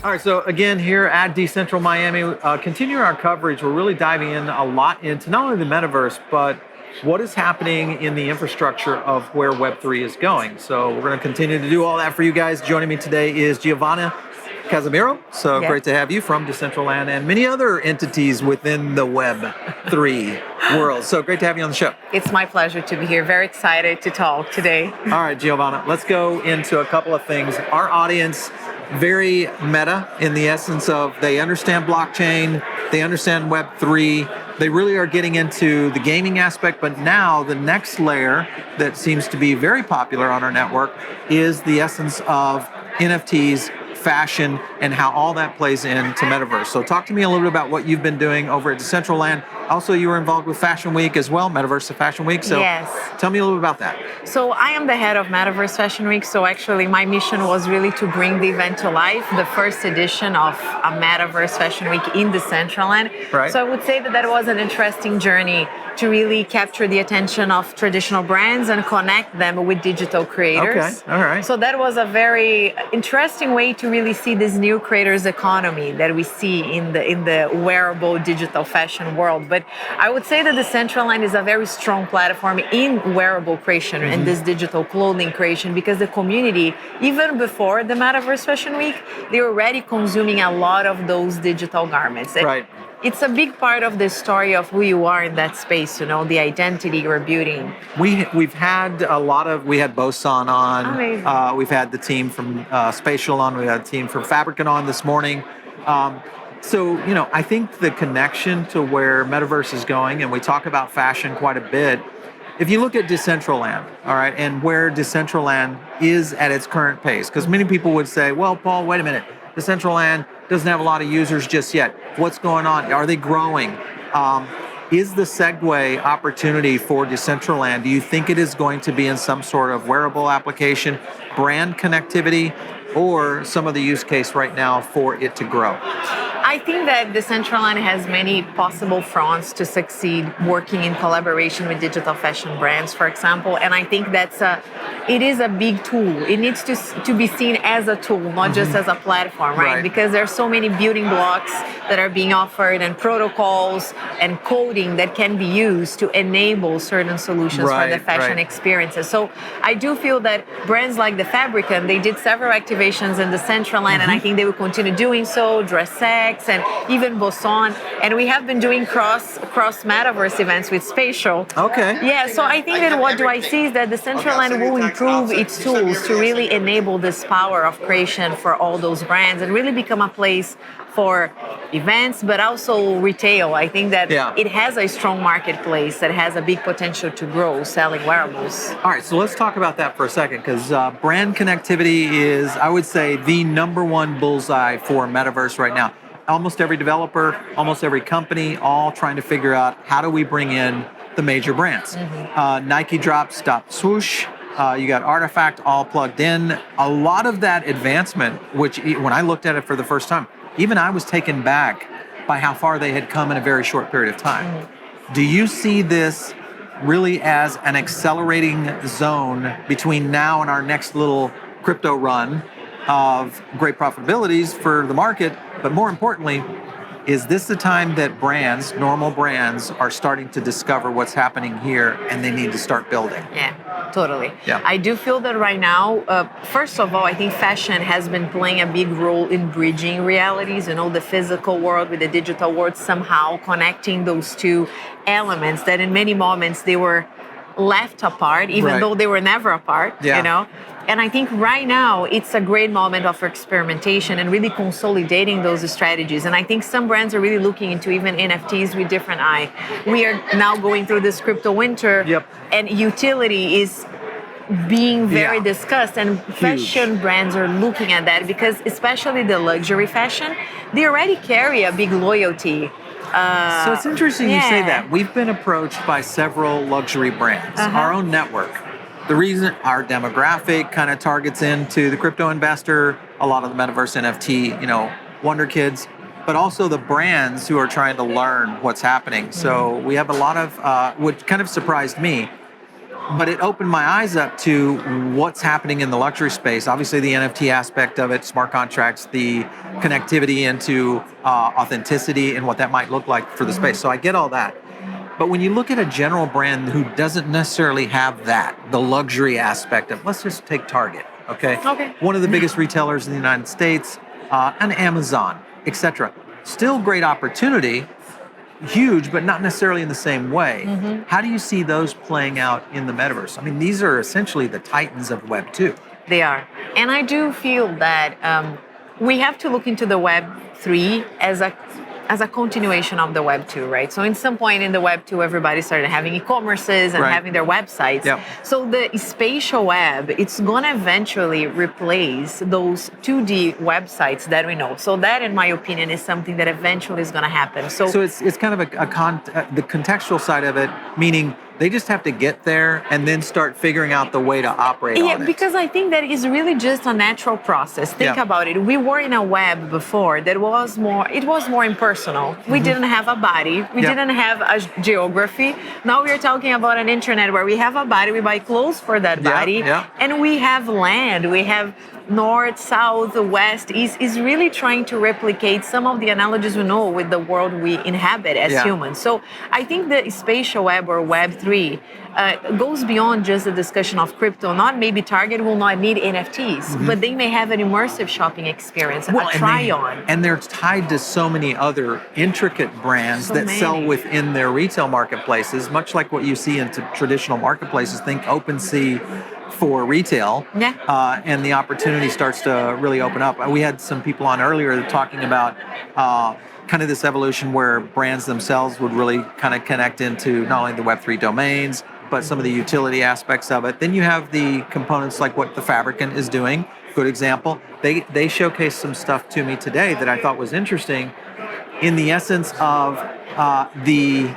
All right, so again, here at Decentral Miami, continuing our coverage, we're really diving in a lot into not only the metaverse, but what is happening in the infrastructure of where Web3 is going. So we're going to continue to do all that for you guys. Joining me today is Giovanna, Casimiro. So great to have you from Decentraland and many other entities within the Web3 world. So great to have you on the show. It's my pleasure to be here. Very excited to talk today. All right, Giovanna, let's go into a couple of things. Our audience, very meta in the essence of they understand blockchain, they understand Web3, they really are getting into the gaming aspect, but now the next layer that seems to be very popular on our network is the essence of NFTs, fashion, and how all that plays into Metaverse. So talk to me a little bit about what you've been doing over at Decentraland. Also, you were involved with Fashion Week as well, Metaverse of Fashion Week. So tell me a little bit about that. So I am the head of Metaverse Fashion Week. So actually my mission was really to bring the event to life, the first edition of a Metaverse Fashion Week in Decentraland. Right. So I would say that was an interesting journey to really capture the attention of traditional brands and connect them with digital creators. Okay, all right. So that was a very interesting way to really see this new creators economy that we see in the wearable digital fashion world. But I would say that Decentraland is a very strong platform in wearable creation and this digital clothing creation, because the community, even before the Metaverse Fashion Week, they were already consuming a lot of those digital garments. Right. It's a big part of the story of who you are in that space, you know, the identity you're building. We've had a lot of, we had Bosan on. Amazing. We've had the team from Spatial on, we had the team from Fabricant on this morning. So, you know, I think the connection to where Metaverse is going, and we talk about fashion quite a bit, if you look at Decentraland, all right, and where Decentraland is at its current pace, because many people would say, well, Paul, wait a minute, Decentraland doesn't have a lot of users just yet. What's going on? Are they growing? Is the segue opportunity for Decentraland, do you think it is going to be in some sort of wearable application, brand connectivity, or some of the use case right now for it to grow? I think that Decentraland has many possible fronts to succeed working in collaboration with digital fashion brands, for example. And I think it is a big tool. It needs to be seen as a tool, not just as a platform, right? Because there are so many building blocks that are being offered and protocols and coding that can be used to enable certain solutions for the fashion experiences. So I do feel that brands like the Fabricant, they did several activations in Decentraland, and I think they will continue doing so, DressX, and even Boson, and we have been doing cross metaverse events with Spatial. Okay. Yeah, so I think that what do I see is that Decentraland will improve its tools to really enable this power of creation for all those brands and really become a place for events, but also retail. I think that it has a strong marketplace that has a big potential to grow selling wearables. All right, so let's talk about that for a second, because brand connectivity is, I would say, the number one bullseye for Metaverse right now. Almost every developer, almost every company, all trying to figure out how do we bring in the major brands. Nike drops Stop Swoosh. You got Artifact all plugged in. A lot of that advancement, which when I looked at it for the first time, even I was taken back by how far they had come in a very short period of time. Do you see this really as an accelerating zone between now and our next little crypto run of great profitabilities for the market? But more importantly, is this the time that brands, normal brands, are starting to discover what's happening here and they need to start building? Yeah, totally. Yeah. I do feel that right now, first of all, I think fashion has been playing a big role in bridging realities, you know, the physical world with the digital world, somehow connecting those two elements that in many moments they were left apart, even though they were never apart, you know? And I think right now it's a great moment of experimentation and really consolidating those strategies. And I think some brands are really looking into even NFTs with different eye. We are now going through this crypto winter, and utility is being very discussed, and fashion brands are looking at that because especially the luxury fashion, they already carry a big loyalty. So it's interesting you say that. We've been approached by several luxury brands, our own network. The reason our demographic kind of targets into the crypto investor, a lot of the Metaverse NFT, you know, wonder kids, but also the brands who are trying to learn what's happening. So we have a lot of, what kind of surprised me, but it opened my eyes up to what's happening in the luxury space. Obviously, the NFT aspect of it, smart contracts, the connectivity into authenticity and what that might look like for the space. So I get all that. But when you look at a general brand who doesn't necessarily have that, the luxury aspect of, let's just take Target, okay? Okay. One of the biggest retailers in the United States, and Amazon, etc. Still great opportunity, huge, but not necessarily in the same way. How do you see those playing out in the metaverse? I mean, these are essentially the titans of Web 2. They are. And I do feel that we have to look into the Web 3 as a continuation of the Web 2, right? So in some point in the Web 2, everybody started having e-commerces and having their websites. Yep. So the spatial web, it's gonna eventually replace those 2D websites that we know. So that, in my opinion, is something that eventually is gonna happen. So it's kind of the contextual side of it, meaning they just have to get there and then start figuring out the way to operate on it. Because I think that is really just a natural process. Think about it. We were in a web before that was more impersonal. We didn't have a body. We didn't have a geography. Now we are talking about an internet where we have a body, we buy clothes for that body, and we have land. We have north, south, west, east. Is really trying to replicate some of the analogies we know with the world we inhabit as humans. So I think the spatial web or Web 3 goes beyond just the discussion of crypto. Not maybe Target will not need NFTs, but they may have an immersive shopping experience, a try-on. And they're tied to so many other intricate brands sell within their retail marketplaces, much like what you see in traditional marketplaces. Think OpenSea for retail, and the opportunity starts to really open up. We had some people on earlier talking about kind of this evolution where brands themselves would really kind of connect into not only the Web3 domains, but some of the utility aspects of it. Then you have the components like what the Fabricant is doing. Good example. They showcased some stuff to me today that I thought was interesting in the essence of the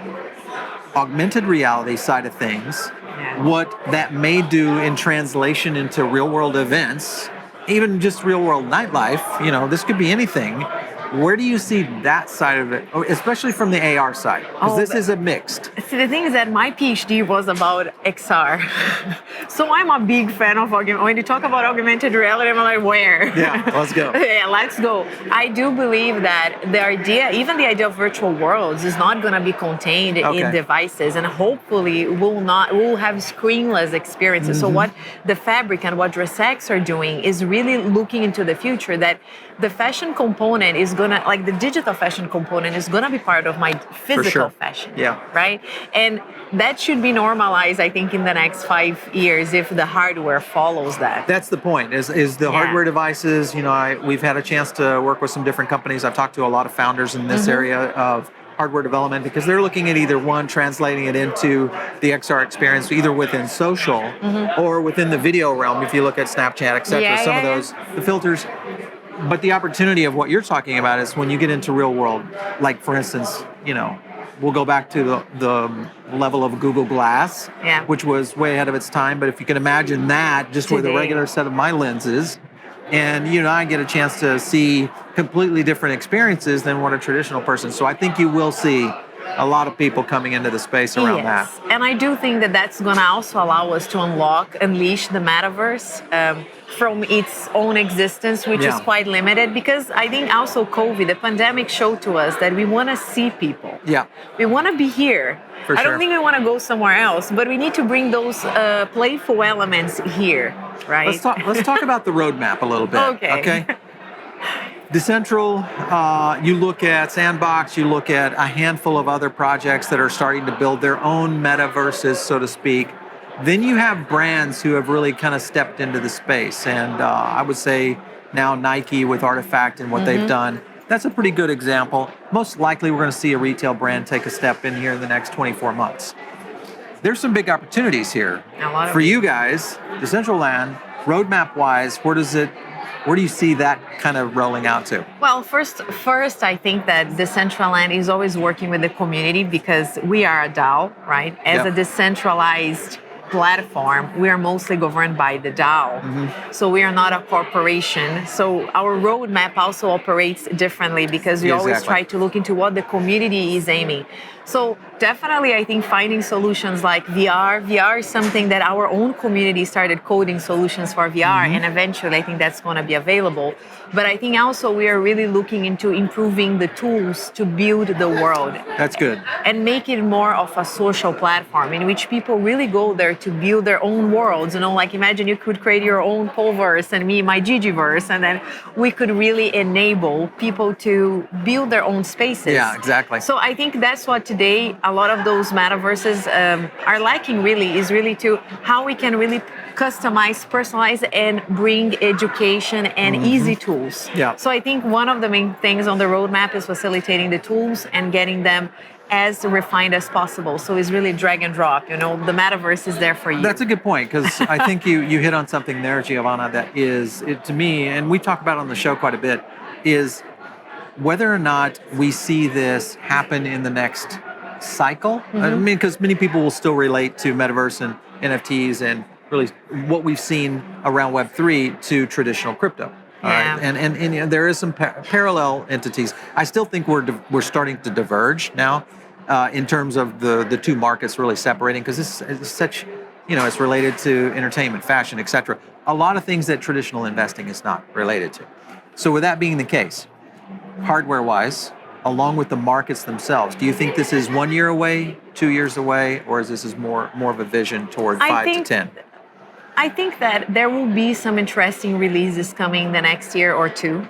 augmented reality side of things, what that may do in translation into real world events, even just real world nightlife. You know, this could be anything. Where do you see that side of it, especially from the AR side? Because this is a mixed. See, the thing is that my PhD was about XR. So I'm a big fan of augmented. When you talk about augmented reality, I'm like, where? Yeah, let's go. Let's go. I do believe that the idea, even the idea of virtual worlds, is not going to be contained in devices, and hopefully we'll have screenless experiences. So what the Fabric and what DressX are doing is really looking into the future, that the fashion component is gonna, like the digital fashion component is gonna be part of my physical fashion. Right? And that should be normalized, I think, in the next 5 years if the hardware follows that. That's the point, is the hardware devices. You know, we've had a chance to work with some different companies. I've talked to a lot of founders in this area of hardware development, because they're looking at either one, translating it into the XR experience, either within social or within the video realm. If you look at Snapchat, etc., some of those, the filters. But the opportunity of what you're talking about is when you get into real world, like for instance, you know, we'll go back to the level of Google Glass, which was way ahead of its time. But if you can imagine that just with a regular set of my lenses, and you and I get a chance to see completely different experiences than what a traditional person. So I think you will see a lot of people coming into the space around that. And I do think that that's going to also allow us to unleash the metaverse from its own existence, which is quite limited, because I think also COVID, the pandemic, showed to us that we want to see people. We want to be here. I don't think we want to go somewhere else, but we need to bring those playful elements here, right? Let's talk about the roadmap a little bit. Okay. Decentral, you look at Sandbox, you look at a handful of other projects that are starting to build their own metaverses, so to speak. Then you have brands who have really kind of stepped into the space. And I would say now Nike with Artifact and what they've done, that's a pretty good example. Most likely we're going to see a retail brand take a step in here in the next 24 months. There's some big opportunities here. For you guys, Decentraland, roadmap-wise, where do you see that kind of rolling out to? Well, first, I think that Decentraland is always working with the community, because we are a DAO, right? As a decentralized platform, we are mostly governed by the DAO. So we are not a corporation. So our roadmap also operates differently, because we always try to look into what the community is aiming. So definitely, I think finding solutions like VR. VR is something that our own community started coding solutions for VR, and eventually I think that's going to be available. But I think also we are really looking into improving the tools to build the world. That's good. And make it more of a social platform in which people really go there to build their own worlds. Like imagine you could create your own Polverse and me, my Gigiverse, and then we could really enable people to build their own spaces. Yeah, exactly. So I think that's what today a lot of those metaverses are lacking really, is really to how we can really customize, personalize, and bring education and easy tools. Yeah. So I think one of the main things on the roadmap is facilitating the tools and getting them as refined as possible. So it's really drag and drop. The metaverse is there for you. That's a good point, because I think you hit on something there, Giovanna, that is, to me, and we talk about it on the show quite a bit, is whether or not we see this happen in the next cycle. I mean, because many people will still relate to metaverse and NFTs and really what we've seen around Web3 to traditional crypto. Yeah. And there is some parallel entities. I still think we're starting to diverge now in terms of the two markets really separating, because it's such, it's related to entertainment, fashion, etc. A lot of things that traditional investing is not related to. So with that being the case, hardware-wise, along with the markets themselves, do you think this is 1 year away, 2 years away, or is this more of a vision toward 5 to 10? I think that there will be some interesting releases coming the next year or two.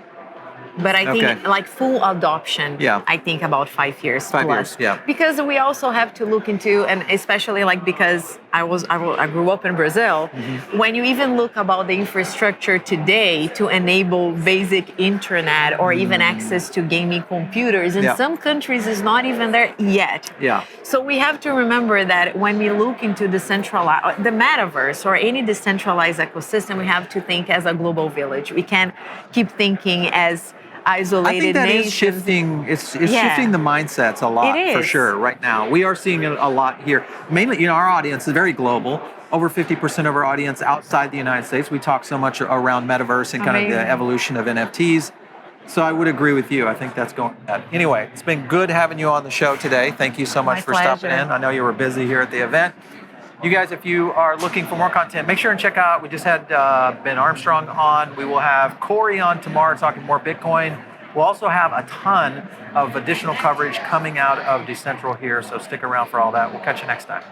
But I think like full adoption, I think about 5 years 5 plus. years, yeah. Because we also have to look into, and especially like because I grew up in Brazil, when you even look about the infrastructure today to enable basic internet or even access to gaming computers, in some countries is not even there yet. Yeah. So we have to remember that when we look into the metaverse or any decentralized ecosystem, we have to think as a global village. We can't keep thinking as isolated I think that nations. is shifting. It's shifting the mindsets a lot, for sure, right now. We are seeing it a lot here. Mainly, our audience is very global. Over 50% of our audience outside the United States. We talk so much around metaverse and kind of the evolution of NFTs. So I would agree with you. I think that's going ahead. Anyway, it's been good having you on the show today. Thank you so much for stopping in. I know you were busy here at the event. You guys, if you are looking for more content, make sure and check out, we just had Ben Armstrong on. We will have Corey on tomorrow talking more Bitcoin. We'll also have a ton of additional coverage coming out of Decentral here, so stick around for all that. We'll catch you next time.